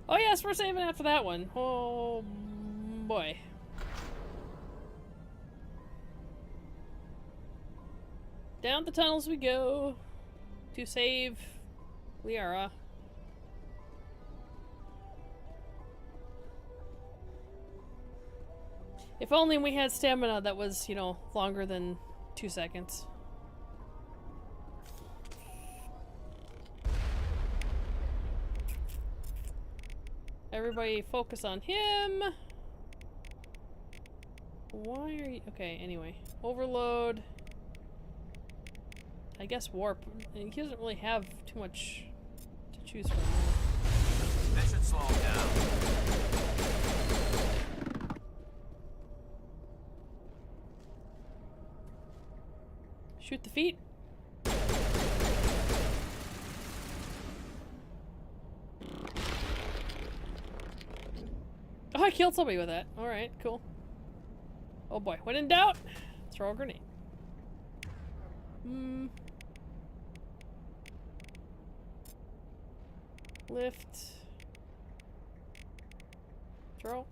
Oh yes, we're saving after that one. Oh boy. Down the tunnels we go to save Liara. If only we had stamina that was, you know, longer than 2 seconds. Everybody focus on him. Why are you... Okay, anyway. Overload. I guess warp. He doesn't really have too much to choose from. That should slow him down. Shoot the feet. Oh, I killed somebody with that. Alright, cool. Oh boy. When in doubt, throw a grenade. Lift. Throw.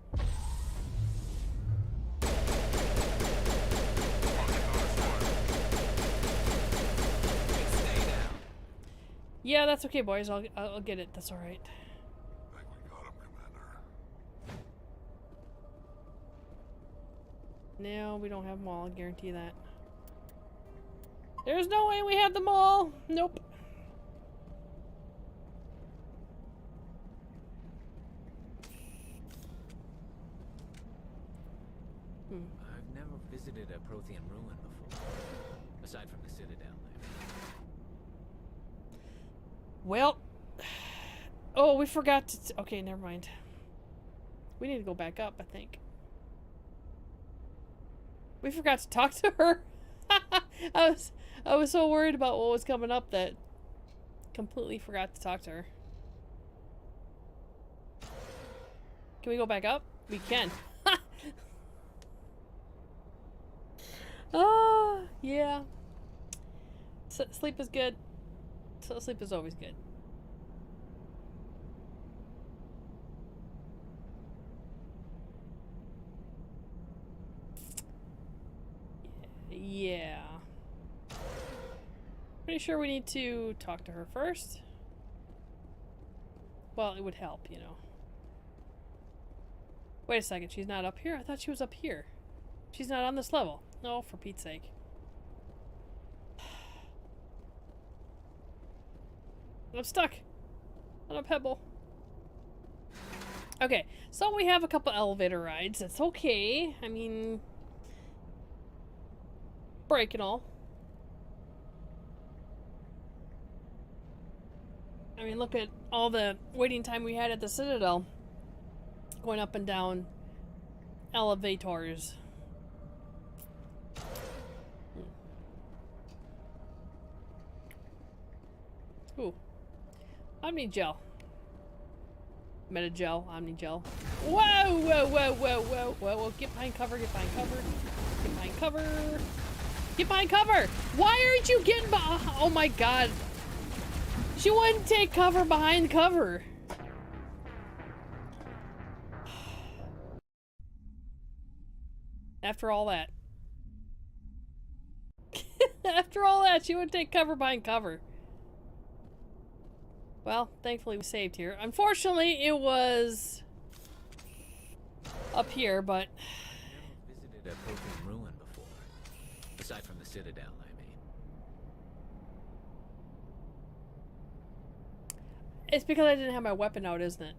Yeah, that's okay, boys. I'll get it. That's all right. I think we got him, Commander. No, we don't have them all. I'll guarantee that. There's no way we have them all. Nope. I've never visited a Prothean ruin before, aside from the Citadel. Well, oh, we forgot to. Okay, never mind. We need to go back up, I think. We forgot to talk to her. I was so worried about what was coming up that completely forgot to talk to her. Can we go back up? We can. Oh, yeah. Sleep is good. Sleep is always good. Yeah. Pretty sure we need to talk to her first. Well, it would help, you know. Wait a second, she's not up here? I thought she was up here. She's not on this level. No, for Pete's sake. I'm stuck on a pebble. Okay, so we have a couple elevator rides. It's okay. I mean, break and all. I mean, look at all the waiting time we had at the Citadel. Going up and down elevators. Ooh. Omnigel. Metagel, Omnigel. Whoa, whoa, whoa, whoa, whoa, whoa. Get behind cover, get behind cover. Get behind cover. Get behind cover! Why aren't you getting behind? Oh my god. She wouldn't take cover behind cover. After all that. After all that, she would take cover behind cover. Well, thankfully we saved here. Unfortunately, it was up here, but... I've never visited a Prothean ruin before. Aside from the Citadel, I mean. It's because I didn't have my weapon out, isn't it?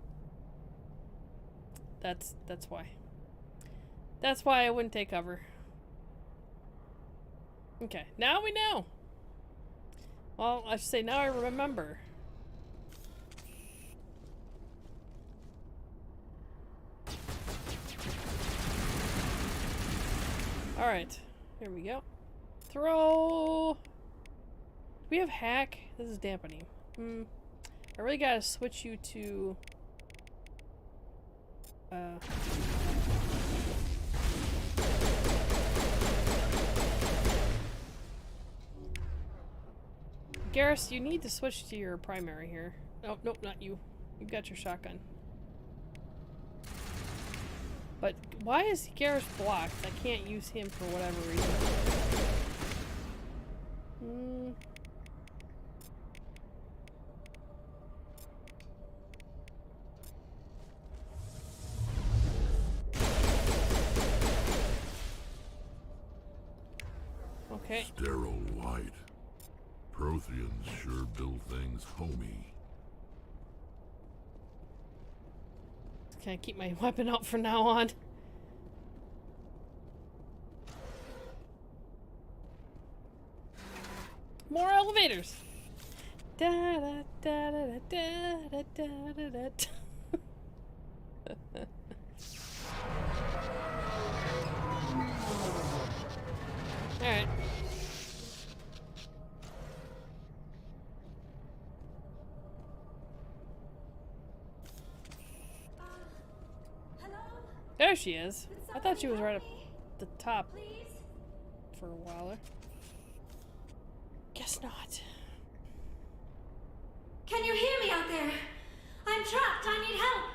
That's why. That's why I wouldn't take cover. Okay, now we know. Well, I should say now I remember. Alright, here we go. Throw! Do we have hack? This is dampening. I really gotta switch you to... Garrus, you need to switch to your primary here. Oh, nope, not you. You've got your shotgun. But why is Garrus blocked? I can't use him for whatever reason. Okay. Sterile white. Protheans sure build things homey. Can I keep my weapon out from now on? More elevators. Da da da da da da da da da. All right. There she is. I thought she was right up the top for a while there. Guess not. Can you hear me out there? I'm trapped. I need help.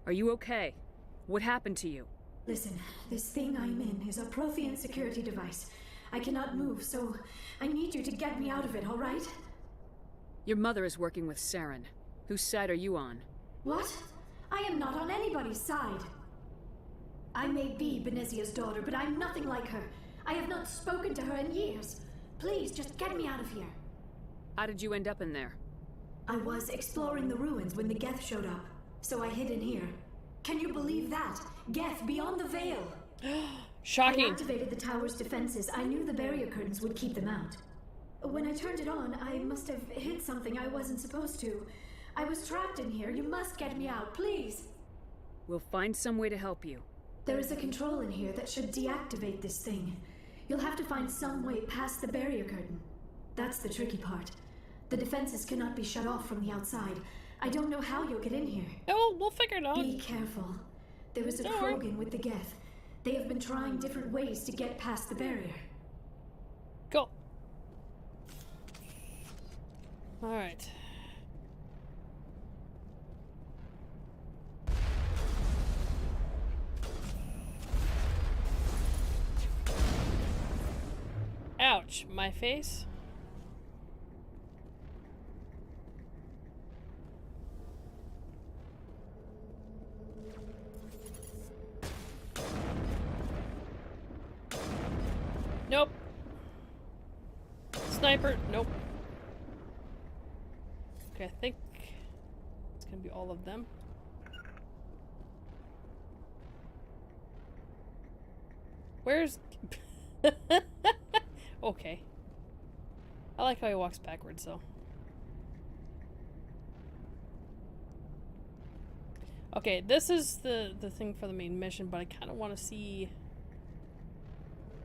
Are you okay? What happened to you? Listen, this thing I'm in is a Prothean security device. I cannot move, so I need you to get me out of it, all right? Your mother is working with Saren. Whose side are you on? What? I am not on anybody's side. I may be Benezia's daughter, but I'm nothing like her. I have not spoken to her in years. Please, just get me out of here. How did you end up in there? I was exploring the ruins when the Geth showed up, so I hid in here. Can you believe that? Geth beyond the veil. I Shocking. activated the tower's defenses. I knew the barrier curtains would keep them out. When I turned it on, I must have hit something I wasn't supposed to. I was trapped in here. You must get me out, please. We'll find some way to help you. There is a control in here that should deactivate this thing. You'll have to find some way past the barrier curtain. That's the tricky part. The defenses cannot be shut off from the outside. I don't know how you'll get in here. Oh, we'll figure it out. Be careful. There is a Don't worry. Krogan with the Geth. They have been trying different ways to get past the barrier. Go. All right. Ouch, my face. Nope. Sniper, nope. Okay, I think it's gonna be all of them. Where's... Okay. I like how he walks backwards, though. Okay, this is the thing for the main mission, but I kind of want to see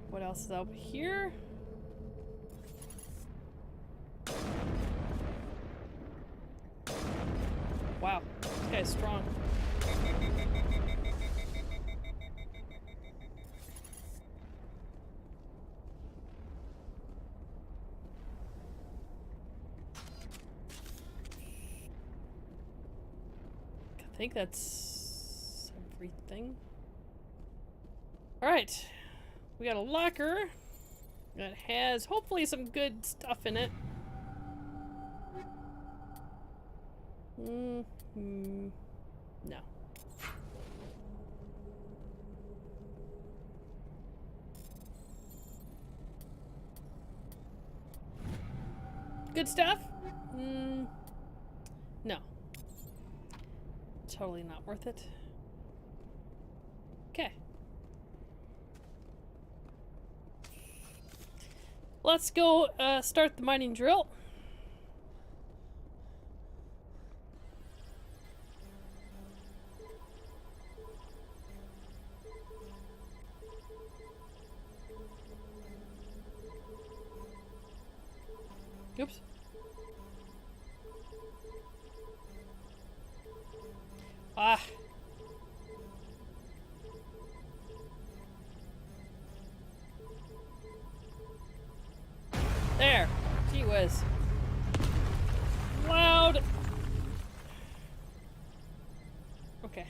what else is out here. Wow, this guy's strong. I think that's everything. Alright. We got a locker that has hopefully some good stuff in it. No. Good stuff? No. Totally not worth it. Okay. Let's go start the mining drill. Oops. Ah. was. Loud! Okay.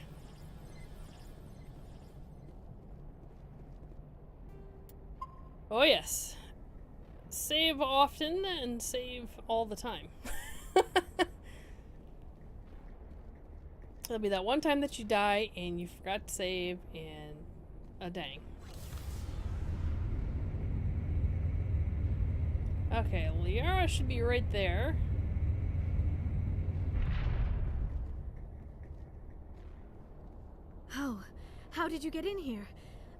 Oh yes. Save often and save all the time. It'll be that one time that you die and you forgot to save and dang. Okay, Liara should be right there. Oh, how did you get in here?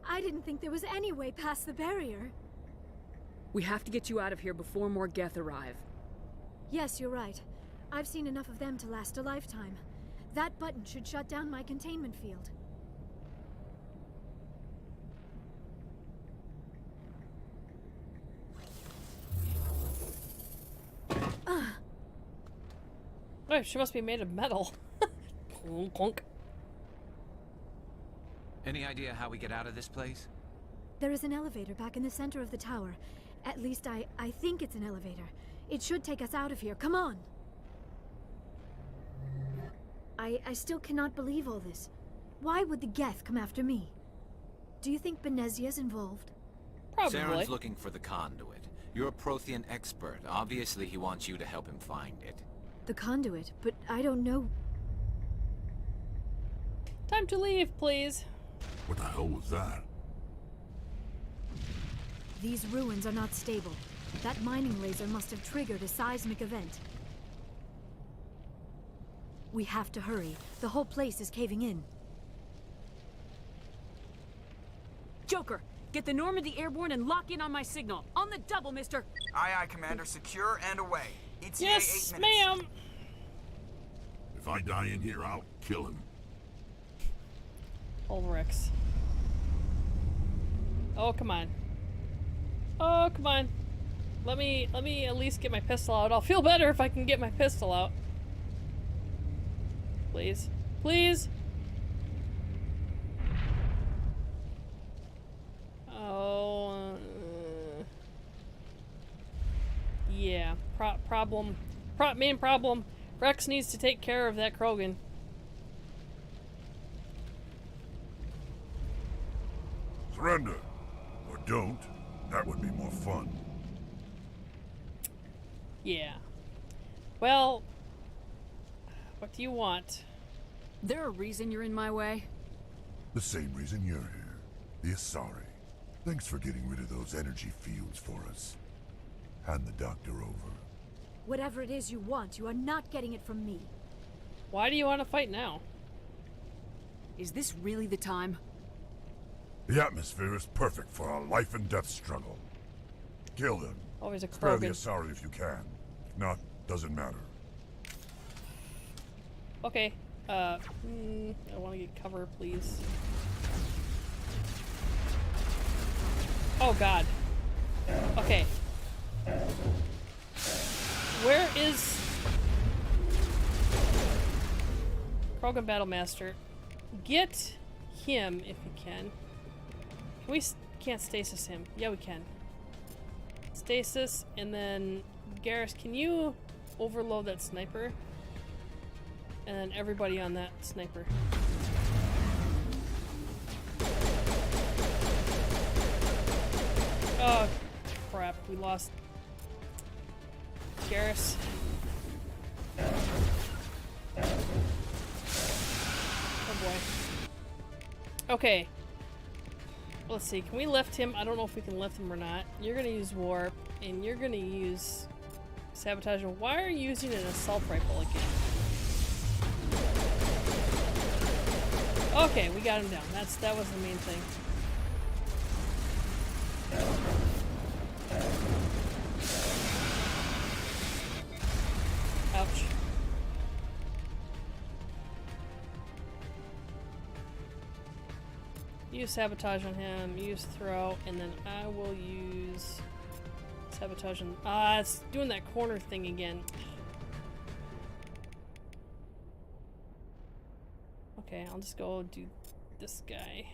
I didn't think there was any way past the barrier. We have to get you out of here before more Geth arrive. Yes, you're right. I've seen enough of them to last a lifetime. That button should shut down my containment field. Oh, she must be made of metal. Clunk, clunk. Any idea how we get out of this place? There is an elevator back in the center of the tower. At least I think it's an elevator. It should take us out of here. Come on! I still cannot believe all this. Why would the Geth come after me? Do you think Benezia's involved? Probably. Saren's looking for the conduit. You're a Prothean expert. Obviously, he wants you to help him find it. The conduit, but I don't know. Time to leave, please. What the hell was that? These ruins are not stable. That mining laser must have triggered a seismic event. We have to hurry. The whole place is caving in. Joker, get the Normandy airborne and lock in on my signal. On the double, mister! Aye, aye, Commander. Secure and away. ETA Yes, 8 minutes. ma'am. If I die in here, I'll kill him. Ulrix. Oh, come on. Oh, come on. Let me at least get my pistol out. I'll feel better if I can get my pistol out. Please. Please. Oh. Yeah. Main problem. Rex needs to take care of that Krogan. Surrender. Or don't. That would be more fun. Yeah. Well, what do you want? There a reason you're in my way? The same reason you're here. The Asari. Thanks for getting rid of those energy fields for us. Hand the doctor over. Whatever it is you want, you are not getting it from me. Why do you want to fight now? Is this really the time? The atmosphere is perfect for a life and death struggle. Kill them. Always a Spare the Krogan. Asari if you can. If not, doesn't matter. Okay. I want to get cover, please. Oh God. Okay. Where is Krogan Battlemaster? Get him if you can. We can't stasis him. Yeah, we can. Stasis, and then Garrus, can you overload that sniper? And then everybody on that sniper. Oh, crap. We lost Garrus. Oh boy. Okay. Let's see. Can we lift him? I don't know if we can lift him or not. You're gonna use warp, and you're gonna use sabotage. Why are you using an assault rifle again? Okay, we got him down. That was the main thing. Ouch. Use sabotage on him, use throw, and then I will use sabotage on... it's doing that corner thing again. Okay, I'll just go do this guy.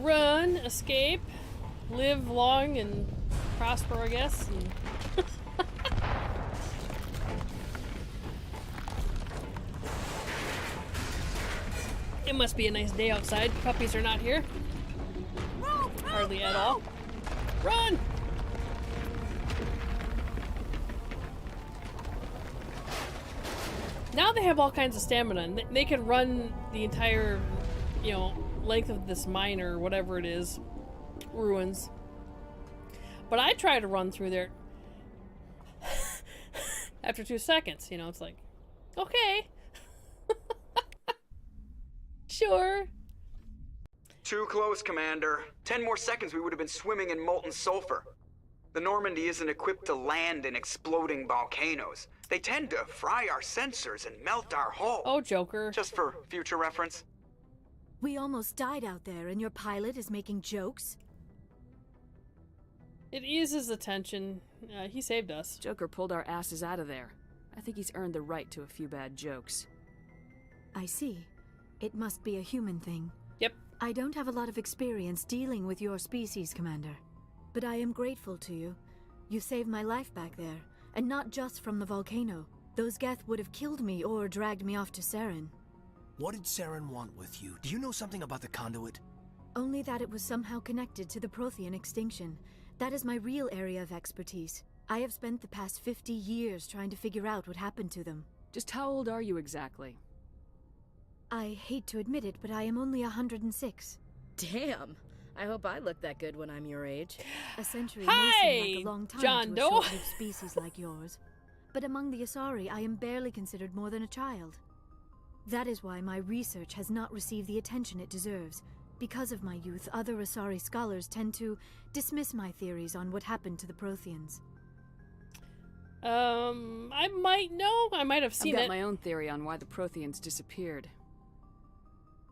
run, escape, live long and prosper, I guess. And it must be a nice day outside. Puppies are not here. Hardly at all. Run! Now they have all kinds of stamina, and they can run the entire, you know, length of this mine or whatever it is, ruins. But I try to run through there after 2 seconds, you know, it's like, okay. Sure. Too close, Commander. 10 more seconds we would have been swimming in molten sulfur. The Normandy isn't equipped to land in exploding volcanoes. They tend to fry our sensors and melt our hull. Oh, Joker. Just for future reference. We almost died out there, and your pilot is making jokes? It eases the tension. He saved us. Joker pulled our asses out of there. I think he's earned the right to a few bad jokes. I see. It must be a human thing. Yep. I don't have a lot of experience dealing with your species, Commander. But I am grateful to you. You saved my life back there, and not just from the volcano. Those Geth would have killed me or dragged me off to Saren. What did Saren want with you? Do you know something about the conduit? Only that it was somehow connected to the Prothean extinction. That is my real area of expertise. I have spent the past 50 years trying to figure out what happened to them. Just how old are you exactly? I hate to admit it, but I am only 106. Damn. I hope I look that good when I'm your age. A century Hi, may seem like a long time John to a Doe. short-lived species like yours. But among the Asari, I am barely considered more than a child. That is why my research has not received the attention it deserves. Because of my youth, other Asari scholars tend to dismiss my theories on what happened to the Protheans. I might know. I might have seen I've got it. my own theory on why the Protheans disappeared.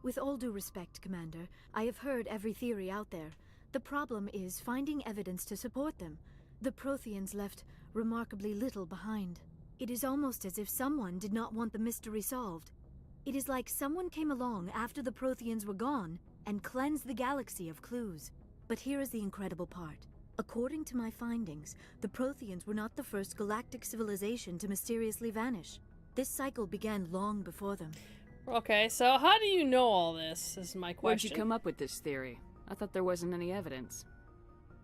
With all due respect, Commander, I have heard every theory out there. The problem is finding evidence to support them. The Protheans left remarkably little behind. It is almost as if someone did not want the mystery solved. It is like someone came along after the Protheans were gone and cleansed the galaxy of clues. But here is the incredible part. According to my findings, the Protheans were not the first galactic civilization to mysteriously vanish. This cycle began long before them. Okay, so how do you know all this, is my Where'd question. you come up with this theory? I thought there wasn't any evidence.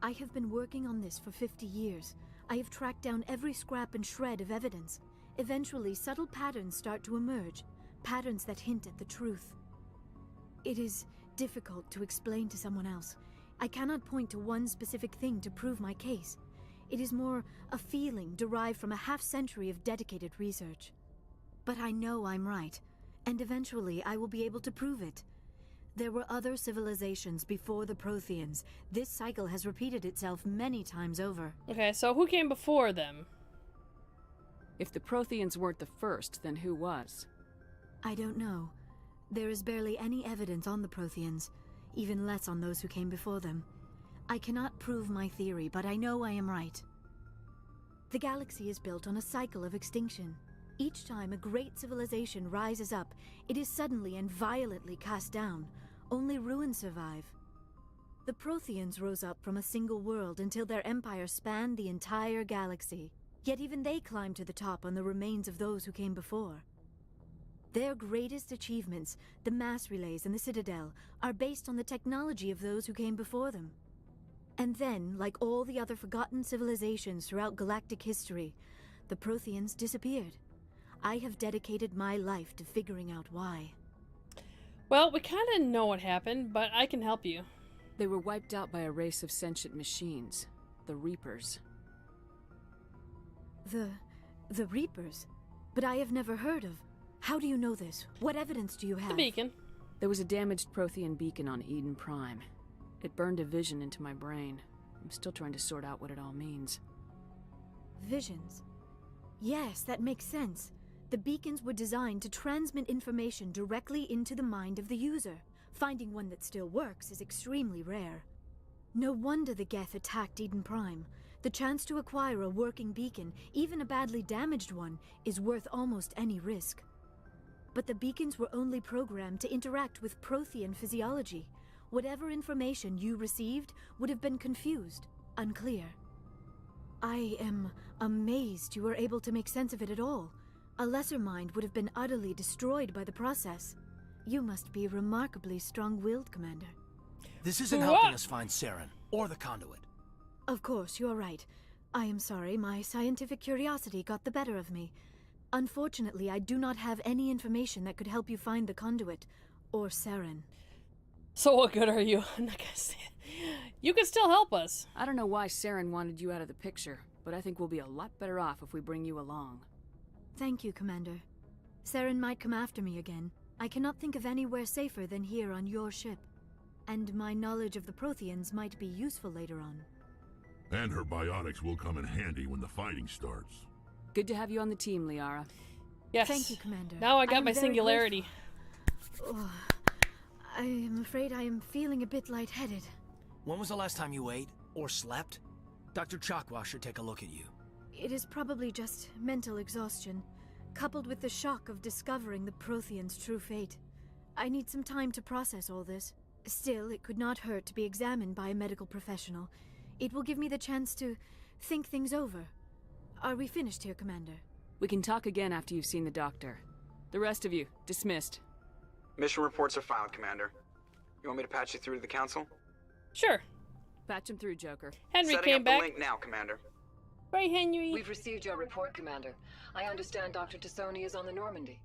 I have been working on this for 50 years. I have tracked down every scrap and shred of evidence. Eventually, subtle patterns start to emerge, patterns that hint at the truth. It is difficult to explain to someone else. I cannot point to one specific thing to prove my case. It is more a feeling derived from a half-century of dedicated research. But I know I'm right, and eventually I will be able to prove it. There were other civilizations before the Protheans. This cycle has repeated itself many times over. Okay, so who came before them? If the Protheans weren't the first, then who was? I don't know. There is barely any evidence on the Protheans, even less on those who came before them. I cannot prove my theory, but I know I am right. The galaxy is built on a cycle of extinction. Each time a great civilization rises up, it is suddenly and violently cast down. Only ruins survive. The Protheans rose up from a single world until their empire spanned the entire galaxy. Yet even they climbed to the top on the remains of those who came before. Their greatest achievements, the mass relays and the Citadel, are based on the technology of those who came before them. And then, like all the other forgotten civilizations throughout galactic history, the Protheans disappeared. I have dedicated my life to figuring out why. Well, we kind of know what happened, but I can help you. They were wiped out by a race of sentient machines, the Reapers. The Reapers? But I have never heard of. How do you know this? What evidence do you have? The beacon. There was a damaged Prothean beacon on Eden Prime. It burned a vision into my brain. I'm still trying to sort out what it all means. Visions. Yes, that makes sense. The beacons were designed to transmit information directly into the mind of the user. Finding one that still works is extremely rare. No wonder the Geth attacked Eden Prime. The chance to acquire a working beacon, even a badly damaged one, is worth almost any risk. But the beacons were only programmed to interact with Prothean physiology. whatever information you received would have been confused, unclear. I am amazed you were able to make sense of it at all. A lesser mind would have been utterly destroyed by the process. You must be remarkably strong-willed, Commander. This isn't helping us find Saren, or the conduit. Of course, you're right. I am sorry, my scientific curiosity got the better of me. Unfortunately, I do not have any information that could help you find the conduit, or Saren. So what good are you? I'm not gonna say it. You can still help us. I don't know why Saren wanted you out of the picture, but I think we'll be a lot better off if we bring you along. Thank you, Commander. Saren might come after me again. I cannot think of anywhere safer than here on your ship. And my knowledge of the Protheans might be useful later on. And her biotics will come in handy when the fighting starts. Good to have you on the team, Liara. Yes. Thank you, Commander. Now I got am my very singularity. Oh, I am afraid I am feeling a bit lightheaded. When was the last time you ate, or slept? Dr. Chakwa should take a look at you. It is probably just mental exhaustion, coupled with the shock of discovering the Protheans' true fate. I need some time to process all this. Still, it could not hurt to be examined by a medical professional. It will give me the chance to think things over. Are we finished here, Commander? We can talk again after you've seen the doctor. The rest of you, dismissed. Mission reports are filed, Commander. You want me to patch you through to the Council? Sure. Patch him through, Joker. Henry Setting came up back. the link now, Commander. Right, Henry. We've received your report, Commander. I understand Dr. Tassoni is on the Normandy.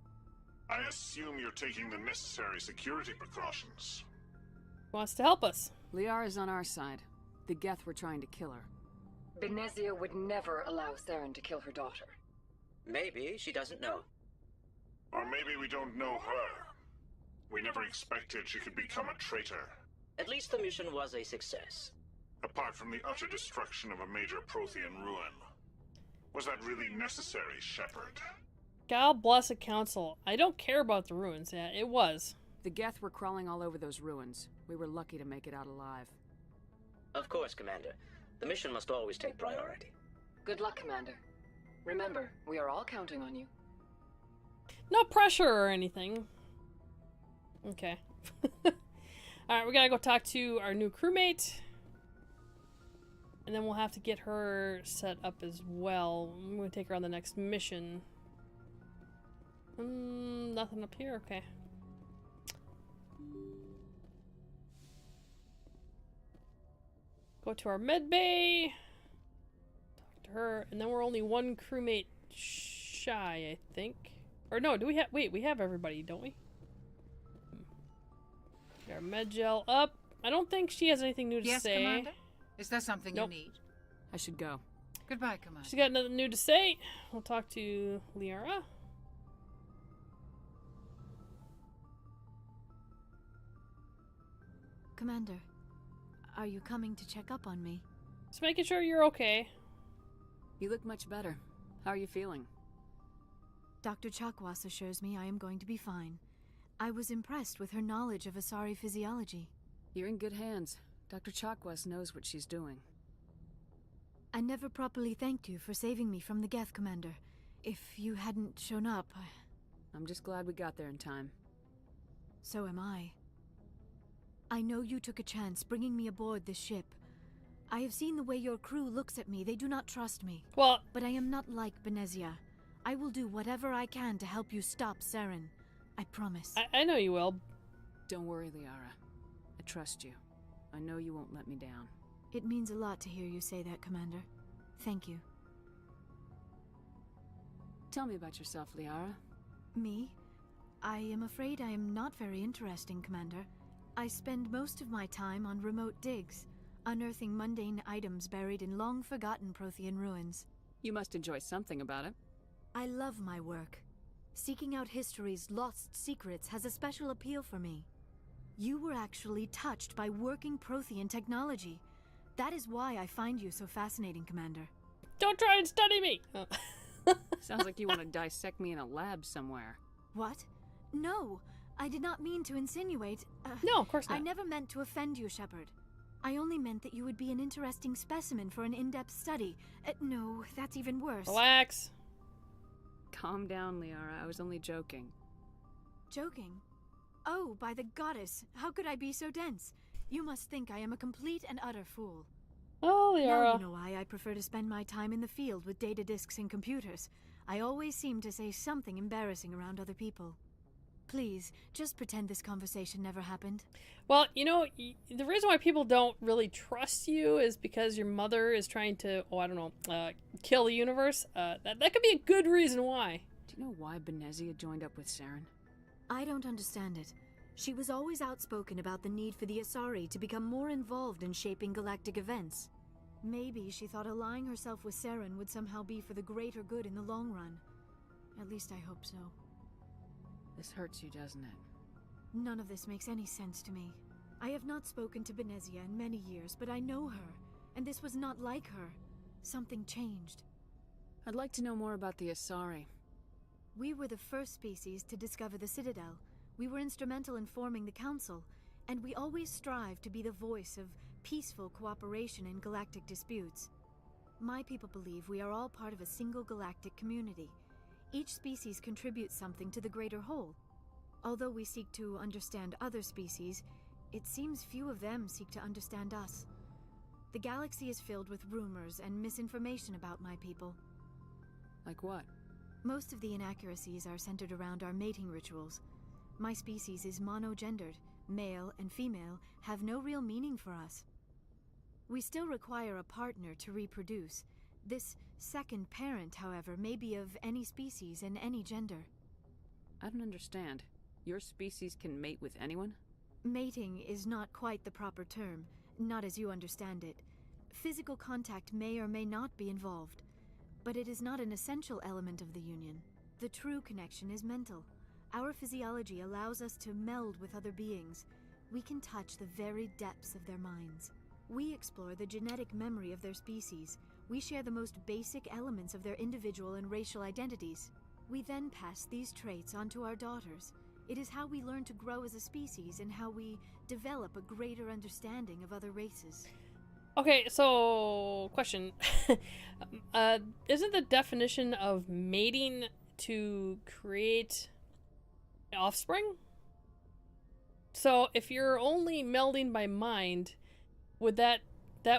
I assume you're taking the necessary security precautions. Wants to help us. Liara's on our side. The Geth were trying to kill her. Benezia would never allow Saren to kill her daughter. Maybe she doesn't know. Or maybe we don't know her. We never expected she could become a traitor. At least the mission was a success. Apart from the utter destruction of a major Prothean ruin. Was that really necessary, Shepard? God bless a council. I don't care about the ruins. Yeah, it was. The Geth were crawling all over those ruins. We were lucky to make it out alive. Of course, Commander. The mission must always take priority. Good luck, Commander. Remember, we are all counting on you. No pressure or anything. Okay. Alright, we gotta go talk to our new crewmate. And then we'll have to get her set up as well. I'm gonna take her on the next mission. Nothing up here? Okay. Go to our med bay. Talk to her. And then we're only one crewmate shy, I think. Or no, do we have... Wait, we have everybody, don't we? Get our med gel up. I don't think she has anything new to say. Yes, Commander? Is there something Nope. you need? I should go. Goodbye, Commander. She's got nothing new to say. We'll talk to Liara. Commander, are you coming to check up on me? Just making sure you're okay. You look much better. How are you feeling? Dr. Chakwas assures me I am going to be fine. I was impressed with her knowledge of Asari physiology. You're in good hands. Dr. Chakwas knows what she's doing. I never properly thanked you for saving me from the Geth, Commander. If you hadn't shown up, I'm just glad we got there in time. So am I. I know you took a chance bringing me aboard this ship. I have seen the way your crew looks at me. They do not trust me. Well, but I am not like Benezia. I will do whatever I can to help you stop Saren. I promise. I know you will. Don't worry, Liara. I trust you. I know you won't let me down. It means a lot to hear you say that, Commander. Thank you. Tell me about yourself, Liara. Me? I am afraid I am not very interesting, Commander. I spend most of my time on remote digs, unearthing mundane items buried in long-forgotten Prothean ruins. You must enjoy something about it. I love my work. Seeking out history's lost secrets has a special appeal for me. You were actually touched by working Prothean technology. That is why I find you so fascinating, Commander. Don't try and study me! Oh. Sounds like you want to dissect me in a lab somewhere. What? No, I did not mean to insinuate. No, of course not. I never meant to offend you, Shepard. I only meant that you would be an interesting specimen for an in-depth study. No, that's even worse. Relax. Calm down, Liara. I was only joking. Joking? Oh, by the goddess, how could I be so dense? You must think I am a complete and utter fool. Oh, Now Liara. you know why I prefer to spend my time in the field with data disks and computers. I always seem to say something embarrassing around other people. Please, just pretend this conversation never happened. Well, you know, the reason why people don't really trust you is because your mother is trying to, oh, I don't know, kill the universe. That could be a good reason why. Do you know why Benezia joined up with Saren? I don't understand it. She was always outspoken about the need for the Asari to become more involved in shaping galactic events. Maybe she thought allying herself with Saren would somehow be for the greater good in the long run. At least I hope so. This hurts you, doesn't it? None of this makes any sense to me. I have not spoken to Benezia in many years, but I know her, and this was not like her. Something changed. I'd like to know more about the Asari. We were the first species to discover the Citadel. We were instrumental in forming the Council, and we always strive to be the voice of peaceful cooperation in galactic disputes. My people believe we are all part of a single galactic community. Each species contributes something to the greater whole. Although we seek to understand other species, it seems few of them seek to understand us. The galaxy is filled with rumors and misinformation about my people. Like what? Most of the inaccuracies are centered around our mating rituals. My species is monogendered. Male and female have no real meaning for us. We still require a partner to reproduce. This second parent, however, may be of any species and any gender. I don't understand. Your species can mate with anyone? Mating is not quite the proper term, not as you understand it. Physical contact may or may not be involved, but it is not an essential element of the union. The true connection is mental. Our physiology allows us to meld with other beings. We can touch the very depths of their minds. We explore the genetic memory of their species. We share the most basic elements of their individual and racial identities. We then pass these traits on to our daughters. It is how we learn to grow as a species and how we develop a greater understanding of other races. Okay, so question. Isn't the definition of mating to create offspring? So if you're only melding by mind, would that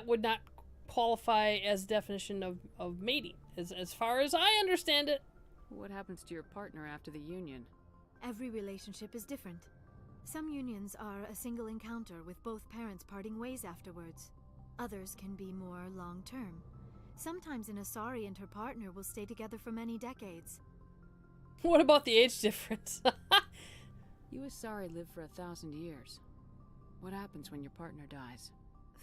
would not qualify as definition of mating, as far as I understand it? What happens to your partner after the union? Every relationship is different. Some unions are a single encounter with both parents parting ways afterwards. Others can be more long-term. Sometimes an Asari and her partner will stay together for many decades. What about the age difference? You Asari live for 1,000 years. What happens when your partner dies?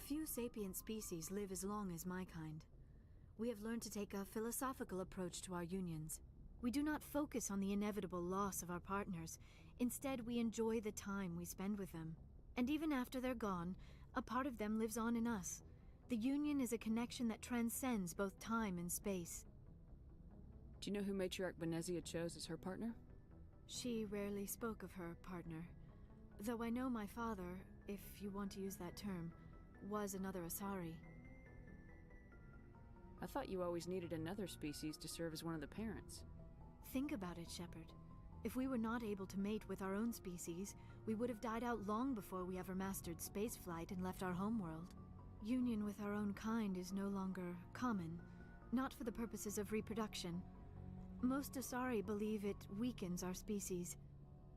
Few sapient species live as long as my kind. We have learned to take a philosophical approach to our unions. We do not focus on the inevitable loss of our partners. Instead, we enjoy the time we spend with them. And even after they're gone, a part of them lives on in us. The union is a connection that transcends both time and space. Do you know who Matriarch Benezia chose as her partner? She rarely spoke of her partner. Though I know my father, if you want to use that term, was another Asari. I thought you always needed another species to serve as one of the parents. Think about it, Shepard. If we were not able to mate with our own species, we would have died out long before we ever mastered spaceflight and left our homeworld. Union with our own kind is no longer common, not for the purposes of reproduction. Most Asari believe it weakens our species.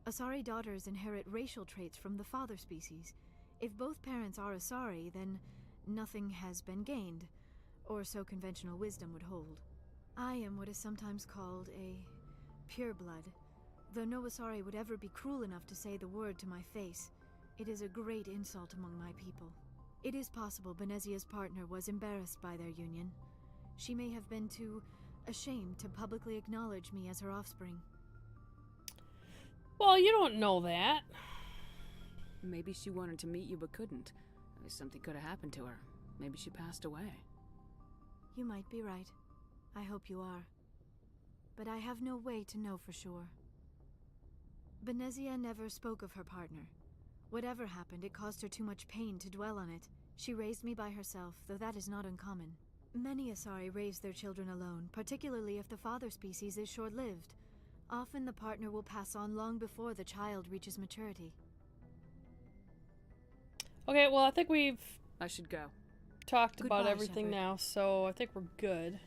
Asari daughters inherit racial traits from the father species. If both parents are Asari, then nothing has been gained, or so conventional wisdom would hold. I am what is sometimes called a pureblood. Though no Asari would ever be cruel enough to say the word to my face, it is a great insult among my people. It is possible Benezia's partner was embarrassed by their union. She may have been too ashamed to publicly acknowledge me as her offspring. Well, you don't know that. Maybe she wanted to meet you but couldn't. Something could have happened to her. Maybe she passed away. You might be right. I hope you are. But I have no way to know for sure. Benezia never spoke of her partner. Whatever happened, it caused her too much pain to dwell on it. She raised me by herself, though that is not uncommon. Many Asari raise their children alone, particularly if the father species is short-lived. Often the partner will pass on long before the child reaches maturity. Okay, well, I think we've I should go. talked about Goodbye, everything Shepard. now, so I think we're good.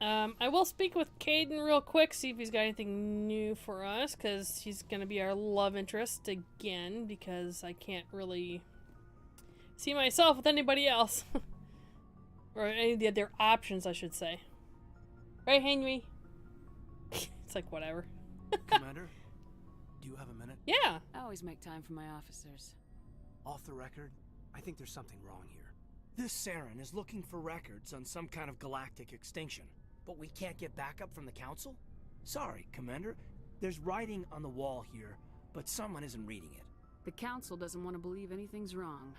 I will speak with Caden real quick, see if he's got anything new for us, because he's going to be our love interest again, because I can't really see myself with anybody else. Or any of the other options, I should say. Right, Henry? It's like, whatever. Commander, do you have a minute? Yeah. I always make time for my officers. Off the record, I think there's something wrong here. This Saren is looking for records on some kind of galactic extinction, but we can't get backup from the Council? Sorry, Commander. There's writing on the wall here, but someone isn't reading it. The Council doesn't want to believe anything's wrong.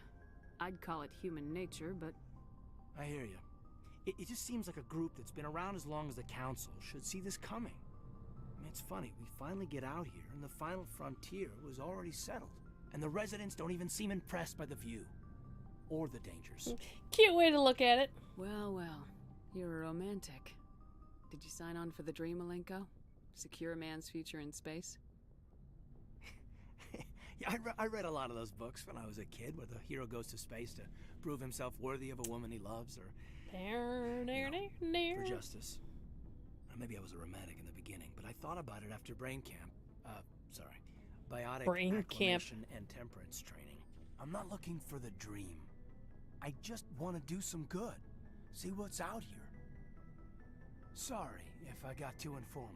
I'd call it human nature, but... I hear you. It just seems like a group that's been around as long as the Council should see this coming. I mean, it's funny, we finally get out here, and the final frontier was already settled. And the residents don't even seem impressed by the view. Or the dangers. Cute way to look at it. Well, well. You're a romantic. Did you sign on for the dream, Malenko? Secure a man's future in space? Yeah, I read a lot of those books when I was a kid, where the hero goes to space to prove himself worthy of a woman he loves, or... for justice. Or maybe I was a romantic in the beginning, but I thought about it after brain camp. Biotic acclimation and temperance training. I'm not looking for the dream. I just want to do some good. See what's out here. Sorry if I got too informal.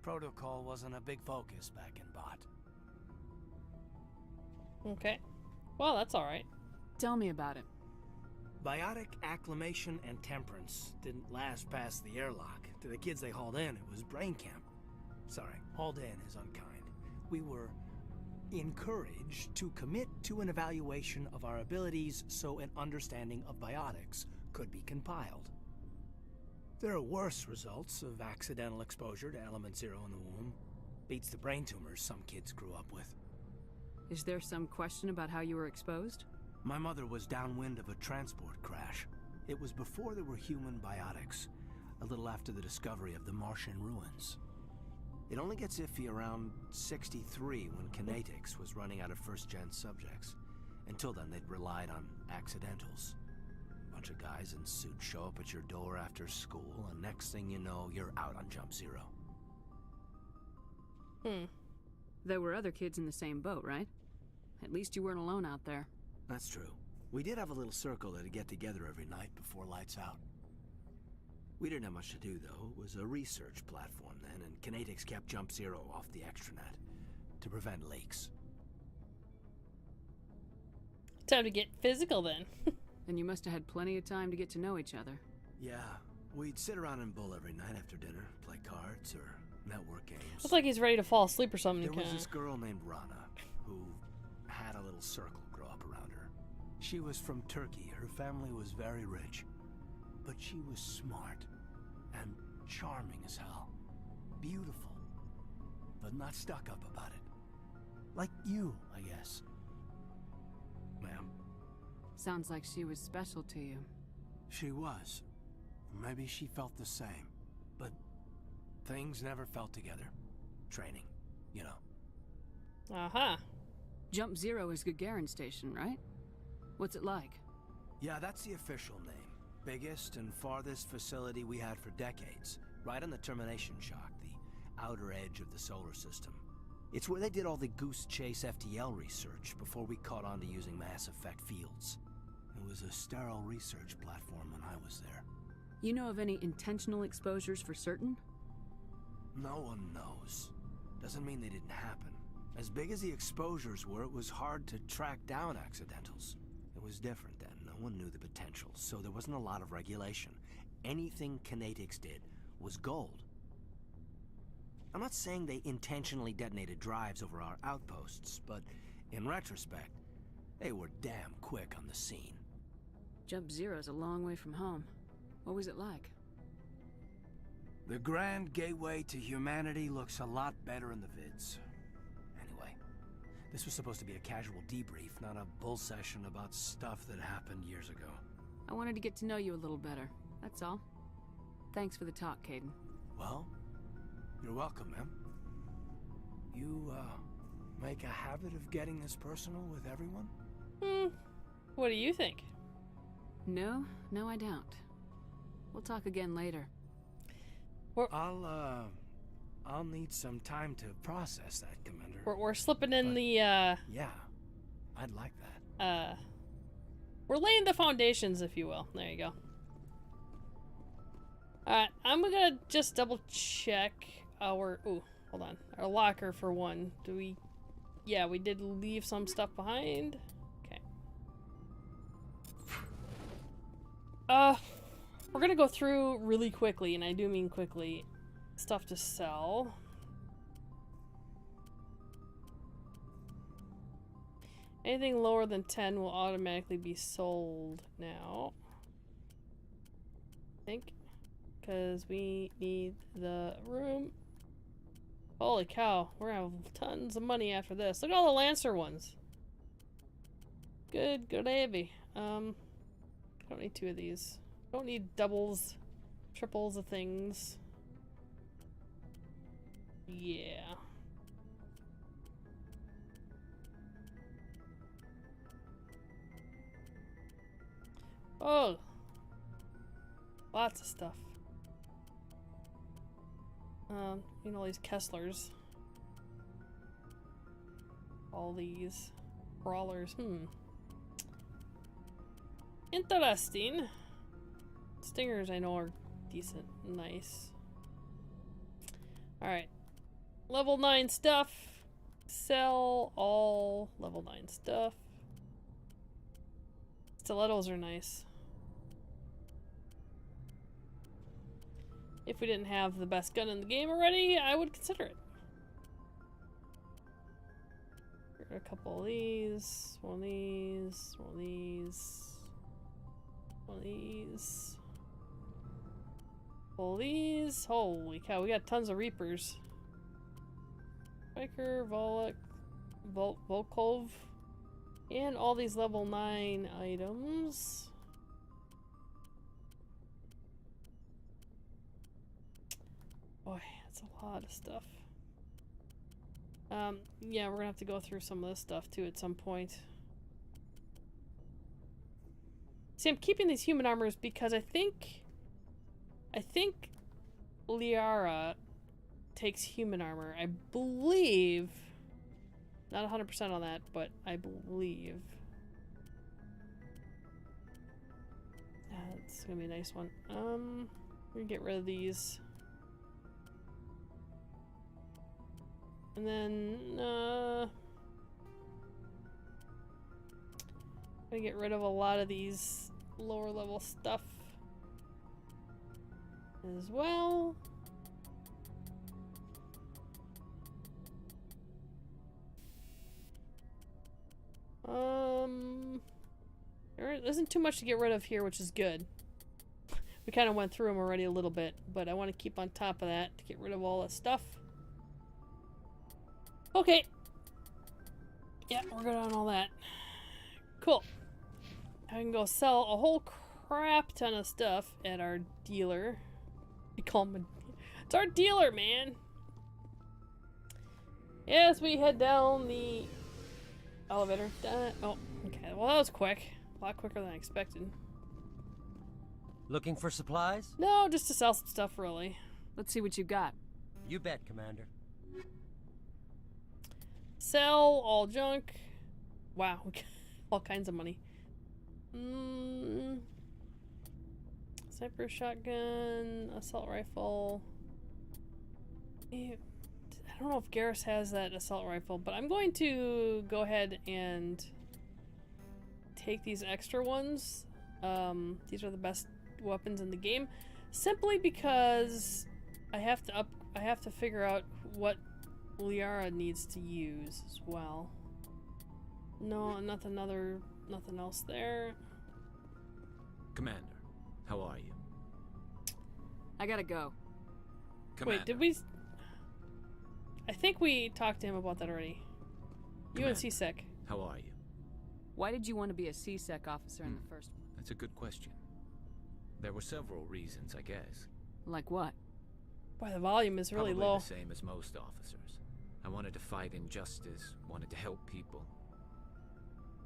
Protocol wasn't a big focus back in Bot. Okay. Well, that's alright. Tell me about it. Biotic acclimation and temperance didn't last past the airlock. To the kids they hauled in, it was brain camp. Sorry, hauled in is unkind. We were encouraged to commit to an evaluation of our abilities so an understanding of biotics could be compiled. There are worse results of accidental exposure to element 0 in the womb. Beats the brain tumors some kids grew up with. Is there some question about how you were exposed? My mother was downwind of a transport crash. It was before there were human biotics, a little after the discovery of the Martian ruins. It only gets iffy around 63 when kinetics was running out of first-gen subjects. Until then, they'd relied on accidentals. A bunch of guys in suits show up at your door after school, and next thing you know, you're out on Jump Zero. There were other kids in the same boat, right? At least you weren't alone out there. That's true. We did have a little circle that'd get together every night before lights out. We didn't have much to do, though. It was a research platform then, and kinetics kept Jump Zero off the extranet to prevent leaks. Time to get physical, then. And you must have had plenty of time to get to know each other. Yeah, we'd sit around and bull every night after dinner, play cards or network games. Looks like he's ready to fall asleep or something. There was this girl named Rana, who had a little circle grow up around her. She was from Turkey. Her family was very rich. But she was smart and charming as hell. Beautiful, but not stuck up about it. Like you, I guess. Ma'am? Sounds like she was special to you. She was. Maybe she felt the same. But things never felt together. Training, you know. Uh-huh. Jump Zero is Gagarin Station, right? What's it like? Yeah, that's the official name. Biggest and farthest facility we had for decades. Right on the termination shock, the outer edge of the solar system. It's where they did all the Goose Chase FTL research before we caught on to using mass effect fields. It was a sterile research platform when I was there. You know of any intentional exposures for certain? No one knows. Doesn't mean they didn't happen. As big as the exposures were, it was hard to track down accidentals. It was different then. No one knew the potential, so there wasn't a lot of regulation. Anything kinetics did was gold. I'm not saying they intentionally detonated drives over our outposts, but in retrospect, they were damn quick on the scene. Jump Zero's a long way from home. What was it like? The grand gateway to humanity looks a lot better in the vids. Anyway, this was supposed to be a casual debrief, not a bull session about stuff that happened years ago. I wanted to get to know you a little better, that's all. Thanks for the talk, Caden. Well, you're welcome, ma'am. You, make a habit of getting this personal with everyone? What do you think? No, I don't. We'll talk again later. I'll need some time to process that, Commander. We're slipping in the, Yeah, I'd like that. We're laying the foundations, if you will. There you go. Alright, I'm gonna just double check our... Ooh, hold on. Our locker for one. Do we... Yeah, we did leave some stuff behind. Okay. We're gonna go through really quickly, and I do mean quickly, stuff to sell. Anything lower than 10 will automatically be sold now. I think. Because we need the room. Holy cow, we're gonna have tons of money after this. Look at all the Lancer ones. Good heavy. I don't need 2 of these. Don't need doubles, triples of things. Yeah. Oh, lots of stuff. You know, these Kesslers. All these brawlers. Interesting. Stingers I know are decent. Nice. Alright. Level 9 stuff. Sell all level 9 stuff. Stilettos are nice. If we didn't have the best gun in the game already, I would consider it. A couple of these, one of these, one of these, one of these. All these. Holy cow, we got tons of Reapers. Spiker, Volkov, and all these level 9 items. Boy, that's a lot of stuff. Yeah, we're gonna have to go through some of this stuff too at some point. See, I'm keeping these human armors because I think Liara takes human armor. I believe, not 100% on that, but I believe. That's gonna be a nice one. We're gonna get rid of these. And then, I'm gonna get rid of a lot of these lower level stuff as well. There isn't too much to get rid of here, which is good. We kind of went through them already a little bit, but I want to keep on top of that to get rid of all the stuff. Okay. Yeah, we're good on all that. Cool. I can go sell a whole crap ton of stuff at our dealer. We call him it's our dealer, man. Yes, we head down the elevator. Oh, okay. Well, that was quick. A lot quicker than I expected. Looking for supplies? No, just to sell some stuff, really. Let's see what you got. You bet, Commander. Sell all junk. Wow, all kinds of money. Sniper shotgun, assault rifle. I don't know if Garrus has that assault rifle, but I'm going to go ahead and take these extra ones. These are the best weapons in the game, simply because I have to figure out what Liara needs to use as well. No, nothing else there. Commander, how are you? I gotta go. Commander. Wait, did we? I think we talked to him about that already. You and CSEC. How are you? Why did you want to be a CSEC officer in the first one? That's a good question. There were several reasons, I guess. Like what? Boy, the volume is really Probably low. the same as most officers. I wanted to fight injustice, wanted to help people.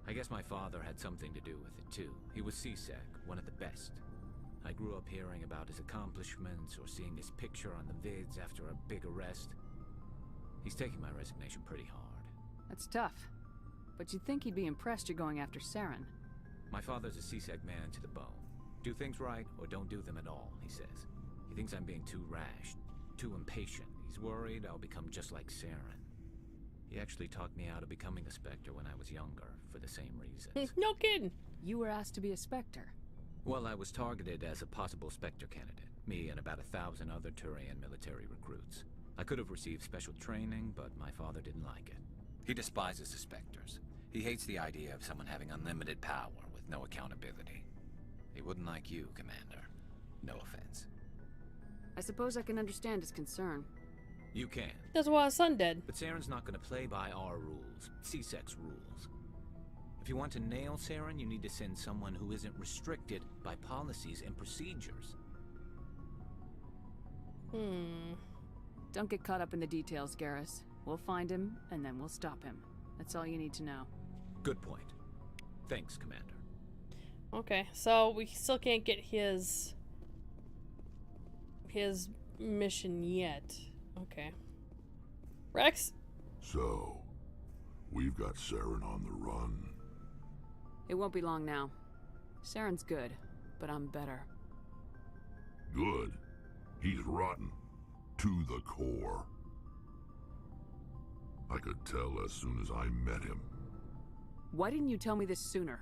I guess my father had something to do with it too. He was CSEC, one of the best. I grew up hearing about his accomplishments or seeing his picture on the vids after a big arrest. He's taking my resignation pretty hard. That's tough. But you'd think he'd be impressed you're going after Saren. My father's a CSEC man to the bone. Do things right or don't do them at all, he says. He thinks I'm being too rash, too impatient. He's worried I'll become just like Saren. He actually talked me out of becoming a Spectre when I was younger, for the same reasons. No kidding. You were asked to be a Spectre. Well, I was targeted as a possible Spectre candidate. Me and about 1,000 other Turian military recruits. I could have received special training, but my father didn't like it. He despises the Spectres. He hates the idea of someone having unlimited power with no accountability. He wouldn't like you, Commander. No offense. I suppose I can understand his concern. You can. That's why his son did. But Saren's not going to play by our rules, CSEC's rules. If you want to nail Saren, you need to send someone who isn't restricted by policies and procedures. Don't get caught up in the details, Garrus. We'll find him, and then we'll stop him. That's all you need to know. Good point. Thanks, Commander. Okay, so we still can't get his mission yet. Okay. Rex? So, we've got Saren on the run. It won't be long now. Saren's good, but I'm better. Good? He's rotten. To the core. I could tell as soon as I met him. Why didn't you tell me this sooner?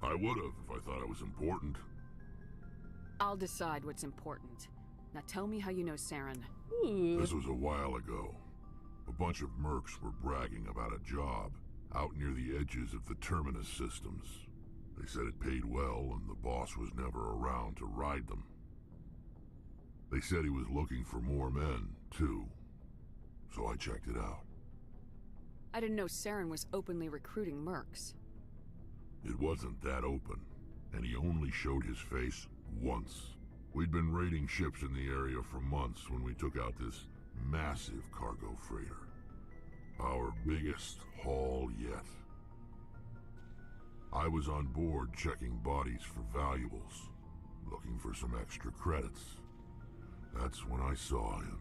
I would have if I thought it was important. I'll decide what's important. Now tell me how you know Saren. This was a while ago. A bunch of mercs were bragging about a job out near the edges of the Terminus systems. They said it paid well and the boss was never around to ride them. They said he was looking for more men, too. So I checked it out. I didn't know Saren was openly recruiting mercs. It wasn't that open, and he only showed his face once. We'd been raiding ships in the area for months when we took out this massive cargo freighter. Our biggest haul yet. I was on board checking bodies for valuables, looking for some extra credits. That's when I saw him.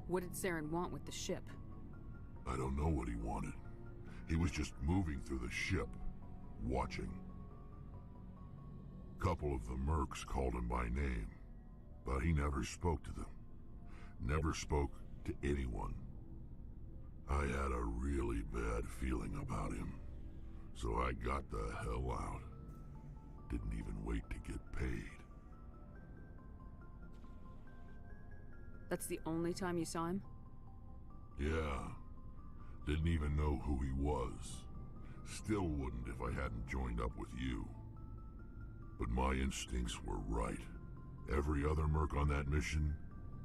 What did Saren want with the ship? I don't know what he wanted. He was just moving through the ship, watching. Couple of the mercs called him by name, but he never spoke to them. Never spoke to anyone. I had a really bad feeling about him, so I got the hell out. Didn't even wait to get paid. That's the only time you saw him? Yeah. Didn't even know who he was. Still wouldn't if I hadn't joined up with you. But my instincts were right. Every other merc on that mission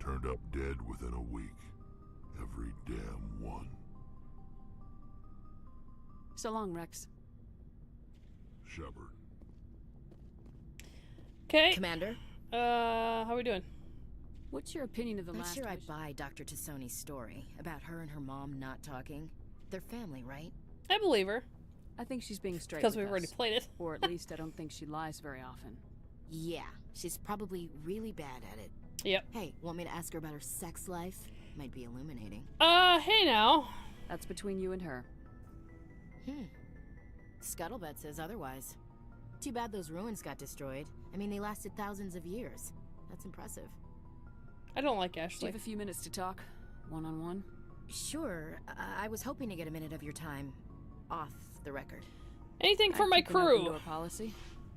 turned up dead within a week. Every damn one. So long, Rex. Shepard. Okay. Commander? How we doing? What's your opinion of the last Not sure I mission? buy Dr. Tassoni's story about her and her mom not talking. They're family, right? I believe her. I think she's being straight Because with we've already us. played it. Or at least I don't think she lies very often. Yeah, she's probably really bad at it. Yep. Hey, want me to ask her about her sex life? Might be illuminating. Hey now. That's between you and her. Scuttlebutt says otherwise. Too bad those ruins got destroyed. I mean, they lasted thousands of years. That's impressive. I don't like Do you Ashley. have a few minutes to talk? One-on-one? Sure. I was hoping to get a minute of your time off the record. Anything for I my keep an open crew. door policy.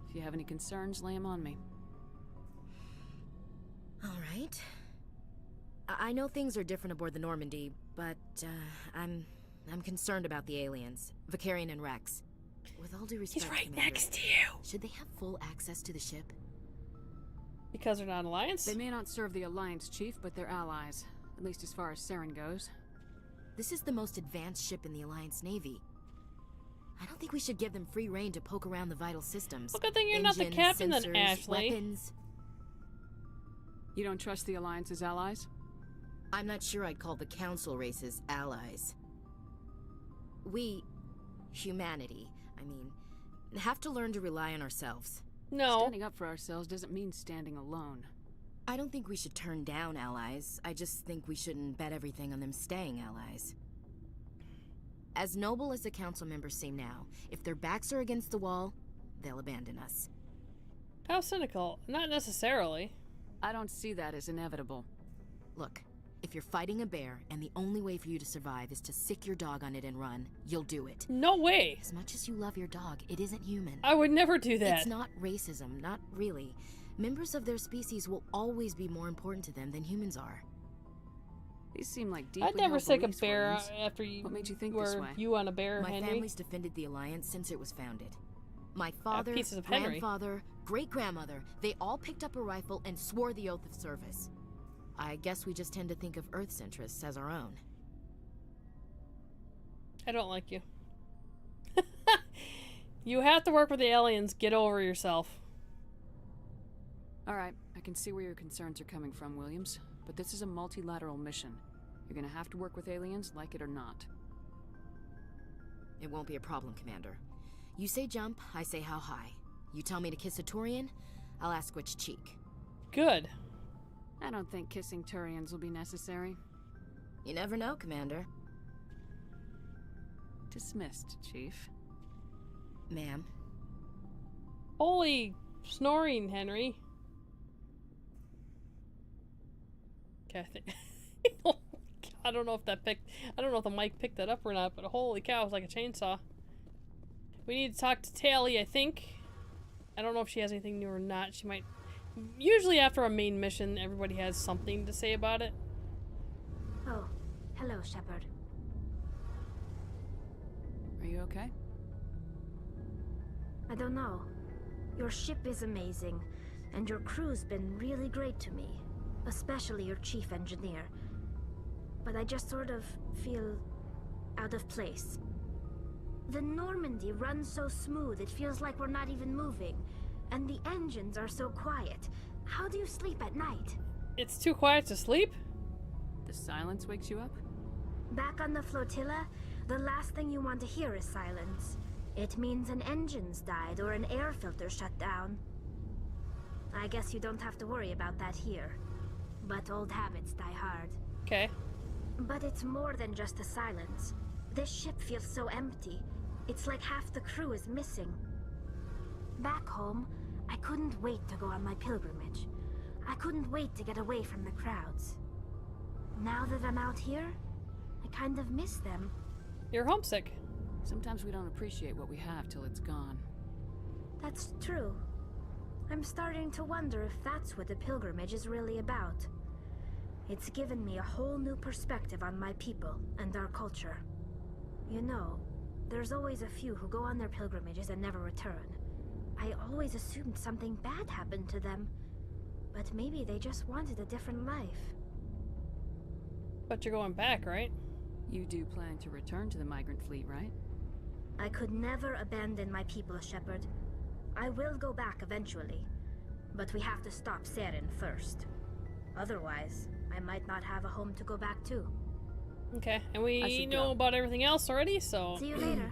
If you have any concerns, lay them on me. All right. I know things are different aboard the Normandy, but I'm concerned about the aliens, Vicarian and Rex. With all due respect, He's right Commander, next to you. should they have full access to the ship? Because they're not Alliance? They may not serve the Alliance, Chief, but they're allies. At least as far as Saren goes. This is the most advanced ship in the Alliance Navy. I don't think we should give them free rein to poke around the vital systems. Well, good thing you're not the Engines, captain then, sensors, Ashley. Weapons. You don't trust the Alliance's allies? I'm not sure I'd call the Council races allies. We, humanity, I mean, have to learn to rely on ourselves. No. Standing up for ourselves doesn't mean standing alone. I don't think we should turn down allies. I just think we shouldn't bet everything on them staying allies. As noble as the council members seem now, if their backs are against the wall, they'll abandon us. How cynical. Not necessarily. I don't see that as inevitable. Look, if you're fighting a bear and the only way for you to survive is to sick your dog on it and run, you'll do it. No way. As much as you love your dog, it isn't human. I would never do that. It's not racism, not really. Members of their species will always be more important to them than humans are. These seem like deeply I'd never held sick a beliefs, bear Williams. after you. What made you think were this way? You on a bear, My Henry? family's defended the Alliance since it was founded. My father, pieces of Henry. grandfather, great-grandmother, they all picked up a rifle and swore the oath of service. I guess we just tend to think of Earth's interests as our own. I don't like you. You have to work with the aliens. Get over yourself. Alright, I can see where your concerns are coming from, Williams. But this is a multilateral mission. You're gonna have to work with aliens, like it or not. It won't be a problem, Commander. You say jump, I say how high. You tell me to kiss a Turian, I'll ask which cheek. Good. I don't think kissing Turians will be necessary. You never know, Commander. Dismissed, Chief. Ma'am. Holy snoring, Henry. Okay, I don't know if that I don't know if the mic picked that up or not, but holy cow, it's like a chainsaw. We need to talk to Tally, I think. I don't know if she has anything new or not. She might. Usually after a main mission, everybody has something to say about it. Oh, hello, Shepard. Are you okay? I don't know. Your ship is amazing, and your crew's been really great to me. Especially your chief engineer. But I just sort of feel out of place. The Normandy runs so smooth it feels like we're not even moving. And the engines are so quiet. How do you sleep at night? It's too quiet to sleep? The silence wakes you up? Back on the flotilla, the last thing you want to hear is silence. It means an engine's died or an air filter shut down. I guess you don't have to worry about that here. But old habits die hard. Okay. But it's more than just the silence. This ship feels so empty. It's like half the crew is missing. Back home, I couldn't wait to go on my pilgrimage. I couldn't wait to get away from the crowds. Now that I'm out here, I kind of miss them. You're homesick. Sometimes we don't appreciate what we have till it's gone. That's true. I'm starting to wonder if that's what the pilgrimage is really about. It's given me a whole new perspective on my people and our culture. You know, there's always a few who go on their pilgrimages and never return. I always assumed something bad happened to them, but maybe they just wanted a different life. But you're going back, right? You do plan to return to the migrant fleet, right? I could never abandon my people, Shepard. I will go back eventually, but we have to stop Saren first. Otherwise, I might not have a home to go back to. Okay, and we know about everything else already, so... See you later.